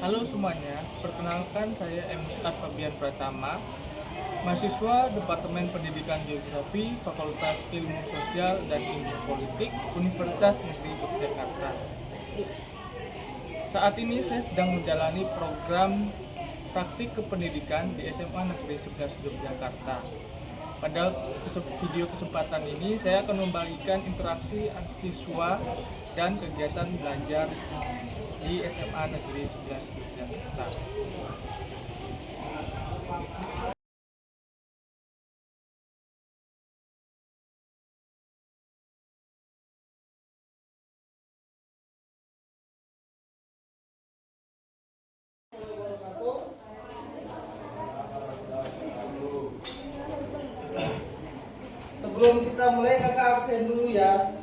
Halo semuanya, perkenalkan saya M. Ustadz Fabian Pratama, mahasiswa Departemen Pendidikan Geografi, Fakultas Ilmu Sosial dan Ilmu Politik, Universitas Negeri Yogyakarta. Saat ini saya sedang menjalani program praktik kependidikan di SMA Negeri 11 Yogyakarta. Pada video kesempatan ini saya akan membagikan interaksi siswa dan kegiatan belajar di SMA Negeri 11 Yogyakarta. Sebelum kita mulai, kakak absen dulu ya.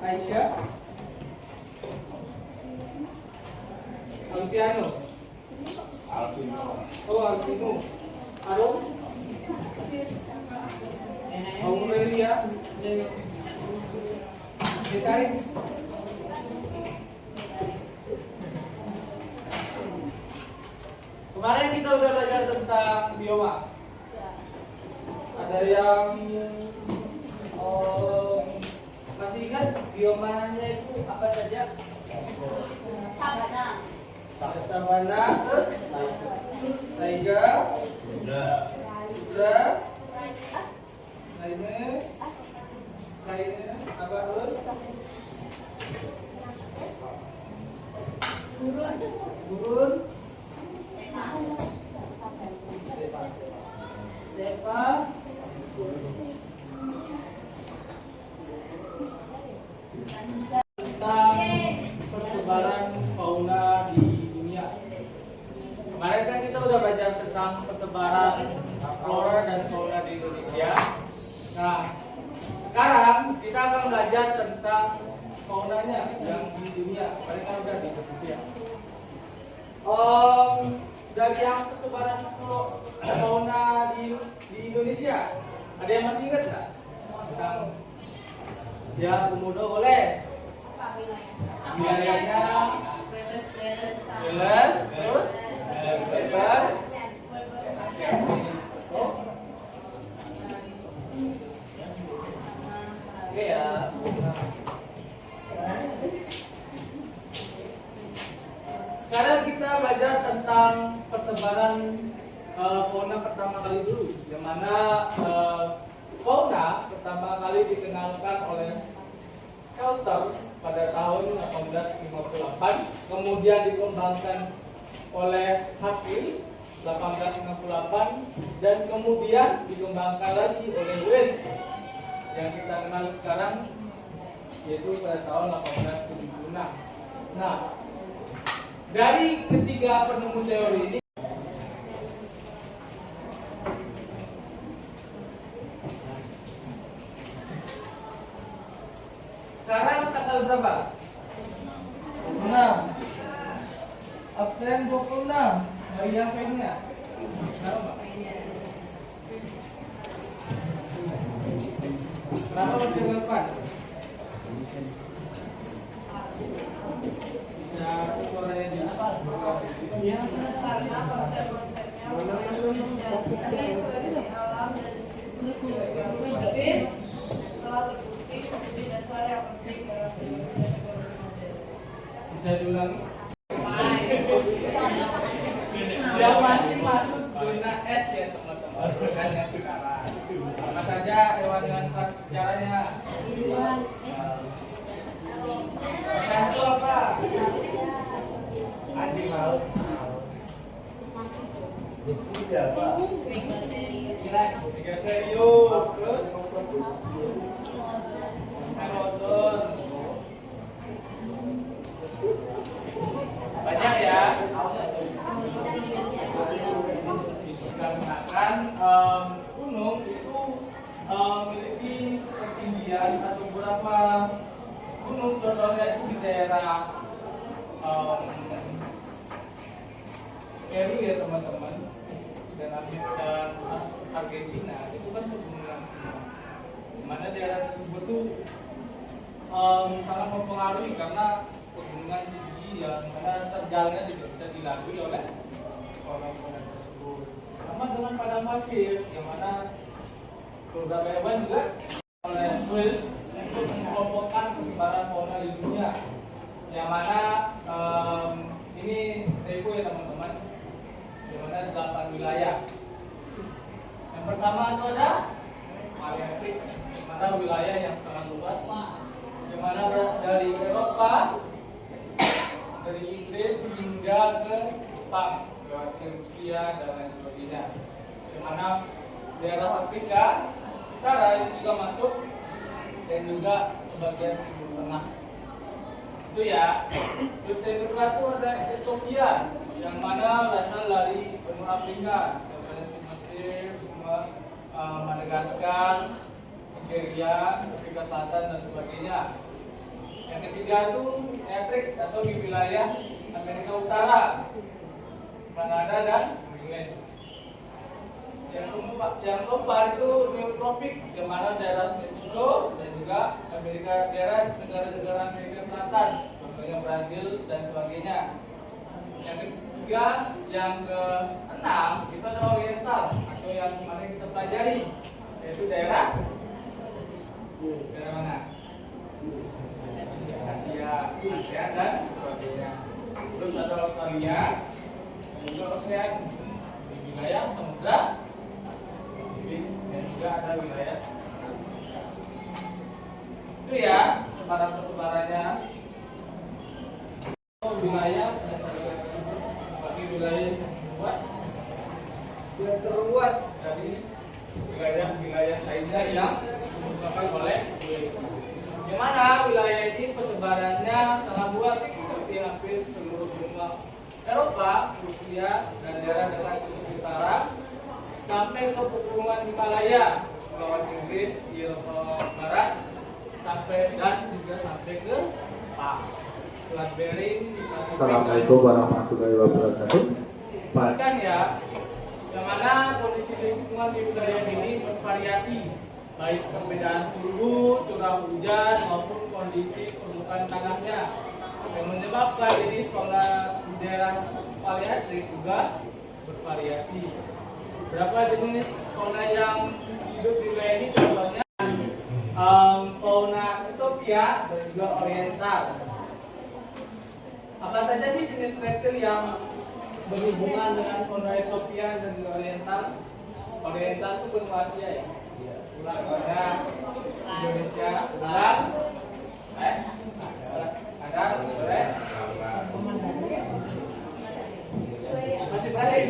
Aisyah, Alfiano, Alvino, Arum, Aurelia, Dekaris. Kemarin kita udah belajar tentang bioma. Ada yang masih ingat biomanya itu apa saja? Sabana, terus taiga, udra, lainnya, apa terus? Gurun, stepa, tentang persebaran fauna di dunia. Kemarin kan kita udah belajar tentang persebaran flora dan fauna di Indonesia. Nah, sekarang kita akan belajar tentang faunanya yang di dunia. Kemarin kan udah di Indonesia. Dari yang persebaran fauna di Indonesia, ada yang masih ingat nggak? Tentang ya, Komodo boleh. Wilayahnya Wales, terus lebar, oke ya. Sekarang kita belajar tentang persebaran fauna pertama kali dulu, yang mana fauna pertama kali dikenalkan oleh Kelter pada tahun 1858, kemudian dikembangkan oleh Huxley 1868, dan kemudian dikembangkan lagi oleh Wells yang kita kenal sekarang, yaitu pada tahun 1876. Nah, dari ketiga penemu teori ini, sekarang tanggal berapa? 26. Absen 26. Hari yang pennya. Kenapa masih relevan? Bisa suaranya di apa? Iya, karena bisa diulangi? Yang masih masuk zona S ya teman-teman, bukan yang sekarang. Apa saja hewan-hewan kelas sejarahnya? Satu apa? Anjing laut. Ini siapa? Megatherium. Terus? Megalodon. Banyak ya. Dikarenakan gunung itu memiliki ketinggian atau beberapa gunung, contohnya itu di daerah Peru ya teman-teman, dan Argentina itu kan pegunungan semua, dimana daerah tersebut tuh sangat mempengaruhi karena pegunungan dengan tinggi yang mana terjalnya juga bisa dilalui oleh fauna tersebut. Sama dengan padang pasir yang mana beberapa hewan juga oleh Wales untuk mengelompokkan persebaran fauna di dunia. Yang mana ini repo ya teman-teman, yang mana 8 wilayah. Yang pertama itu ada Palearktik, mana wilayah yang sangat luas, yang mana dari Eropa, dari Inggris hingga ke Jepang, lewat Rusia dan lain sebagainya. Yang mana daerah Afrika Utara itu juga masuk, dan juga sebagian Timur Tengah. Itu ya. Terus yang kedua itu ada Ethiopia, yang mana berasal dari benua Afrika, seperti Mesir, Madagaskar, Nigeria, Afrika Selatan dan sebagainya. Yang ketiga itu Etrik atau di wilayah Amerika Utara, Kanada dan Greenland. Yang keempat itu Neotropik, yang mana daerah Meksiko dan juga daerah negara-negara Amerika Selatan, contohnya Brazil dan sebagainya. Yang ketiga, yang keenam itu ada Oriental atau yang mana kita pelajari, yaitu daerah mana? Asia, ASEAN dan sebagainya. Terus ada Australia dan juga ASEAN di wilayah Samudra Pasifik dan juga ada wilayah itu ya persebarannya. Wilayah bagi wilayah yang terluas dari wilayah lainnya yang disebutkan oleh Wales. Yang mana wilayah ini persebarannya sangat luas seperti hampir seluruh benua Eropa, Rusia, dan daerah-daerah Kutub Utara sampai ke pegunungan Himalaya, Kepulauan Inggris di Eropa Barat, sampai dan juga sampai ke Jepang, Selat Bering di Pasifik. Assalamualaikum warahmatullahi wabarakatuh. Bahkan ya, yang mana kondisi lingkungan di wilayah ini bervariasi, baik perbedaan suhu, curah hujan maupun kondisi permukaan tanahnya, yang menyebabkan jenis fauna di daerah Palearktik juga bervariasi. Berapa jenis fauna yang hidup di wilayah ini contohnya fauna Ethiopia dan juga Oriental. Apa saja sih jenis reptil yang berhubungan dengan fauna Ethiopia dan juga Oriental? Oriental itu benua Asia ya. Ular ada Indonesia, ular, ada boleh. Masih balik.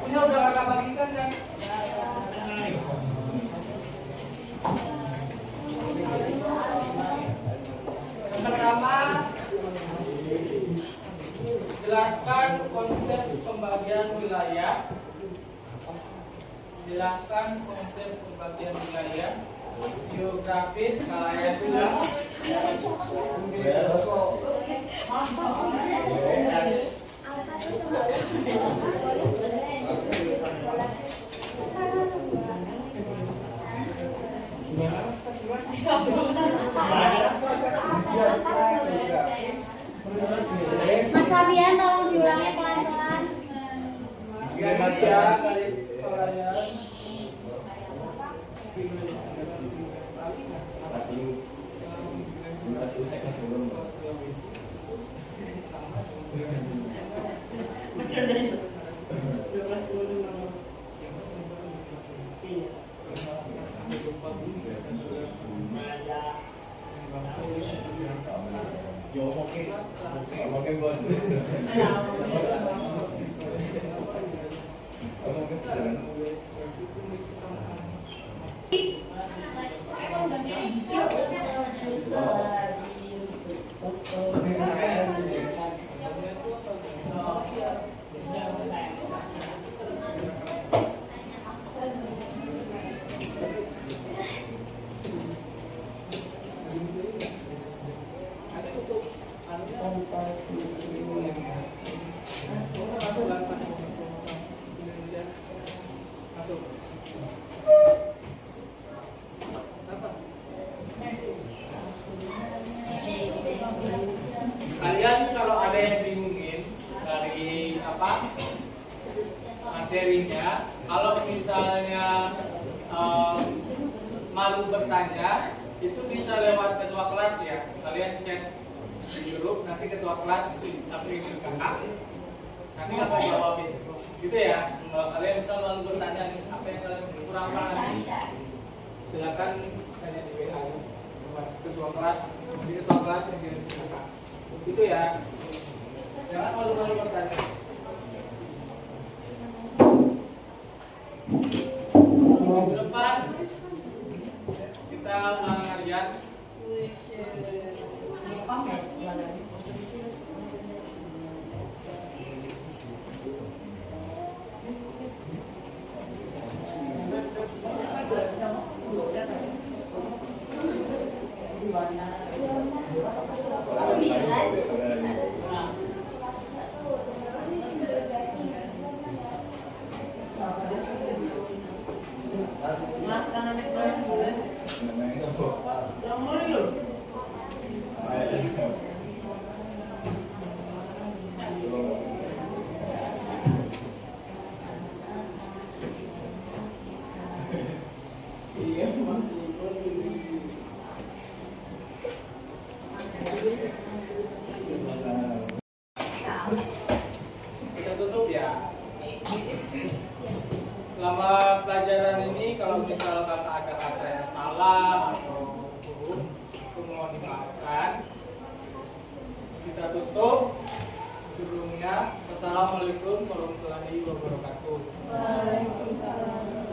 Punya udah kakak bagikan kan? Yang pertama, jelaskan konsep pembagian wilayah. Jelaskan konsep pembagian wilayah. Geografis, wilayah itu Mas Fabian tolong diulangi pelan-pelan. Kalian kalau ada yang bingungin dari apa materinya, kalau misalnya malu bertanya, itu bisa lewat ketua kelas ya. Kalian cek di grup, nanti ketua kelas sampai ini kakak, nanti kakak jawabin, gitu ya. Kalau kalian bisa malu bertanya nih, apa yang kalian kurang paham, silakan tanya di WA ketua kelas, di ketua kelas yang kirim ke kakak. Itu ya, jangan malu-malu bertanya. Minggu depan kita ulang harian. Kita tutup ya. Selama pelajaran ini kalau misal kakak ada kata yang salah atau buruk, itu mohon dimaafkan. Kita tutup. Sebelumnya, wassalamualaikum warahmatullahi wabarakatuh. Waalaikumsalam.